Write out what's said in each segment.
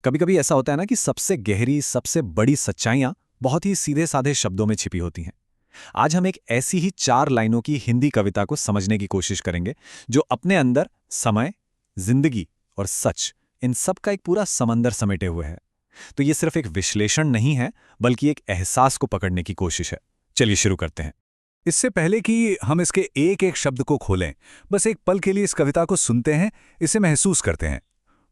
कभी कभी ऐसा होता है ना कि सबसे गहरी सबसे बड़ी सच्चाइयां बहुत ही सीधे साधे शब्दों में छिपी होती हैं। आज हम एक ऐसी ही 4 लाइनों की हिंदी कविता को समझने की कोशिश करेंगे जो अपने अंदर समय, जिंदगी और सच, इन सब का एक पूरा समंदर समेटे हुए है। तो ये सिर्फ एक विश्लेषण नहीं है, बल्कि एक एहसास को पकड़ने की कोशिश है। चलिए शुरू करते हैं। इससे पहले कि हम इसके एक एक शब्द को खोलें, बस एक पल के लिए इस कविता को सुनते हैं, इसे महसूस करते हैं।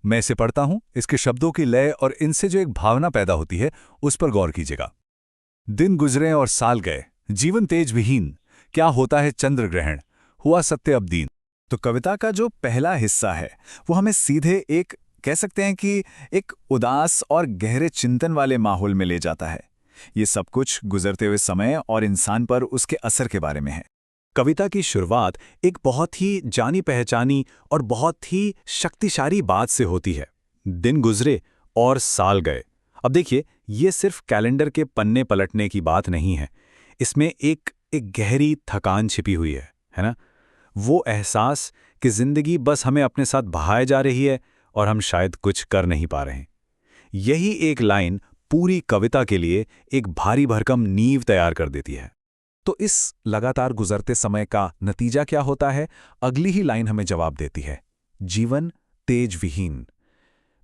मैं इसे पढ़ता हूं, इसके शब्दों की लय और इनसे जो एक भावना पैदा होती है, उस पर गौर कीजिएगा। दिन गुजरे और साल गए, जीवन तेज विहीन, क्या होता है चंद्र ग्रहण, हुआ सत्य अब दीन। तो कविता का जो पहला हिस्सा है वो हमें सीधे एक कह सकते हैं कि एक उदास और गहरे चिंतन वाले माहौल में ले जाता है। ये सब कुछ गुजरते हुए समय और इंसान पर उसके असर के बारे में है। कविता की शुरुआत एक बहुत ही जानी पहचानी और बहुत ही शक्तिशाली बात से होती है। दिन गुजरे और साल गए। अब देखिए, ये सिर्फ कैलेंडर के पन्ने पलटने की बात नहीं है। इसमें एक गहरी थकान छिपी हुई है ना? वो एहसास कि जिंदगी बस हमें अपने साथ बहाए जा रही है और हम शायद कुछ कर नहीं पा रहे हैं। यही एक लाइन पूरी कविता के लिए एक भारी भरकम नींव तैयार कर देती है। तो इस लगातार गुजरते समय का नतीजा क्या होता है? अगली ही लाइन हमें जवाब देती है, जीवन तेज विहीन।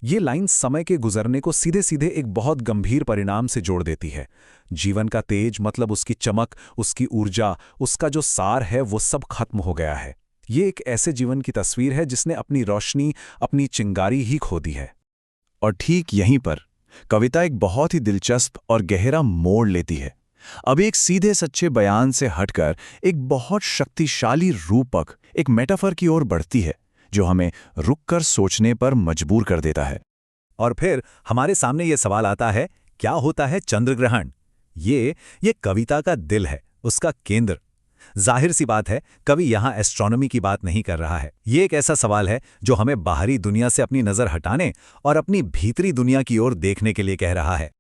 ये लाइन समय के गुजरने को सीधे सीधे एक बहुत गंभीर परिणाम से जोड़ देती है। जीवन का तेज मतलब उसकी चमक, उसकी ऊर्जा, उसका जो सार है वो सब खत्म हो गया है। ये एक ऐसे जीवन की तस्वीर है जिसने अपनी रोशनी, अपनी चिंगारी ही खो दी है। और ठीक यहीं पर कविता एक बहुत ही दिलचस्प और गहरा मोड़ लेती है। अब एक सीधे सच्चे बयान से हटकर एक बहुत शक्तिशाली रूपक, एक मेटाफर की ओर बढ़ती है, जो हमें रुककर सोचने पर मजबूर कर देता है। और फिर हमारे सामने ये सवाल आता है, क्या होता है चंद्रग्रहण? ये कविता का दिल है, उसका केंद्र। जाहिर सी बात है, कवि यहाँ एस्ट्रोनॉमी की बात नहीं कर रहा है। ये एक ऐसा सवाल है जो हमें बाहरी दुनिया से अपनी नज़र हटाने और अपनी भीतरी दुनिया की ओर देखने के लिए कह रहा है।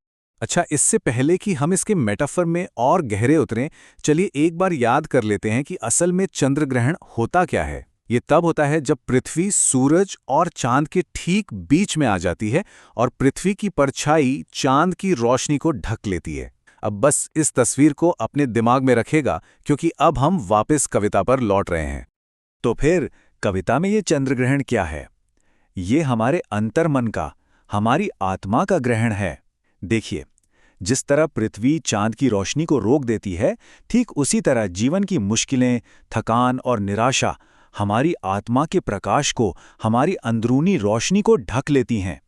अच्छा, इससे पहले कि हम इसके मेटाफर में और गहरे उतरें, चलिए एक बार याद कर लेते हैं कि असल में चंद्रग्रहण होता क्या है। ये तब होता है जब पृथ्वी सूरज और चांद के ठीक बीच में आ जाती है और पृथ्वी की परछाई चांद की रोशनी को ढक लेती है। अब बस इस तस्वीर को अपने दिमाग में रखेगा, क्योंकि अब हम वापस कविता पर लौट रहे हैं। तो फिर कविता में ये चंद्रग्रहण क्या है? ये हमारे अंतर्मन का, हमारी आत्मा का ग्रहण है। देखिए, जिस तरह पृथ्वी चांद की रोशनी को रोक देती है, ठीक उसी तरह जीवन की मुश्किलें, थकान और निराशा हमारी आत्मा के प्रकाश को, हमारी अंदरूनी रोशनी को ढक लेती हैं।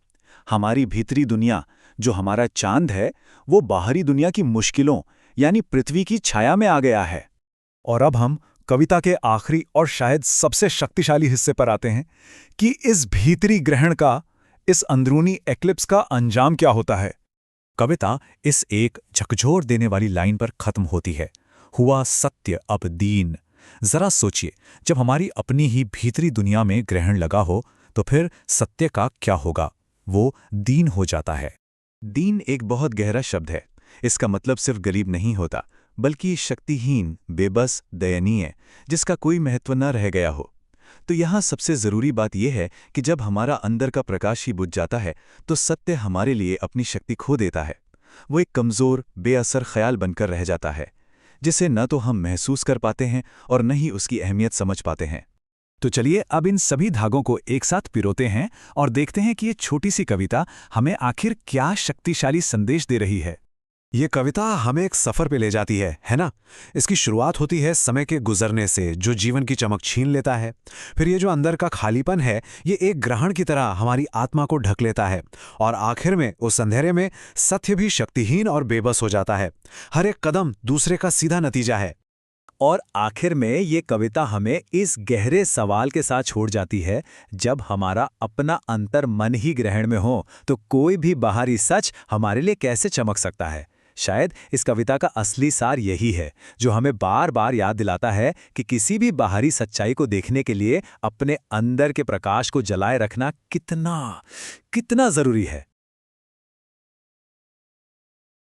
हमारी भीतरी दुनिया, जो हमारा चांद है, वो बाहरी दुनिया की मुश्किलों यानी पृथ्वी की छाया में आ गया है। और अब हम कविता के आखिरी और शायद सबसे शक्तिशाली हिस्से पर आते हैं कि इस भीतरी ग्रहण का, इस अंदरूनी एक्लिप्स का अंजाम क्या होता है। कविता इस एक झकझोर देने वाली लाइन पर खत्म होती है, हुआ सत्य अब दीन। जरा सोचिए, जब हमारी अपनी ही भीतरी दुनिया में ग्रहण लगा हो, तो फिर सत्य का क्या होगा? वो दीन हो जाता है। दीन एक बहुत गहरा शब्द है। इसका मतलब सिर्फ गरीब नहीं होता, बल्कि शक्तिहीन, बेबस, दयनीय, जिसका कोई महत्व न रह गया हो। तो यहाँ सबसे जरूरी बात यह है कि जब हमारा अंदर का प्रकाश ही बुझ जाता है, तो सत्य हमारे लिए अपनी शक्ति खो देता है। वो एक कमजोर, बेअसर ख्याल बनकर रह जाता है, जिसे न तो हम महसूस कर पाते हैं और न ही उसकी अहमियत समझ पाते हैं। तो चलिए अब इन सभी धागों को एक साथ पिरोते हैं और देखते हैं कि ये छोटी सी कविता हमें आखिर क्या शक्तिशाली संदेश दे रही है। ये कविता हमें एक सफर पे ले जाती है ना? इसकी शुरुआत होती है समय के गुजरने से, जो जीवन की चमक छीन लेता है। फिर ये जो अंदर का खालीपन है, ये एक ग्रहण की तरह हमारी आत्मा को ढक लेता है। और आखिर में उस अंधेरे में सत्य भी शक्तिहीन और बेबस हो जाता है। हर एक कदम दूसरे का सीधा नतीजा है। और आखिर में ये कविता हमें इस गहरे सवाल के साथ छोड़ जाती है, जब हमारा अपना अंतर मन ही ग्रहण में हो, तो कोई भी बाहरी सच हमारे लिए कैसे चमक सकता है। शायद इस कविता का असली सार यही है, जो हमें बार बार याद दिलाता है कि किसी भी बाहरी सच्चाई को देखने के लिए अपने अंदर के प्रकाश को जलाए रखना कितना कितना जरूरी है।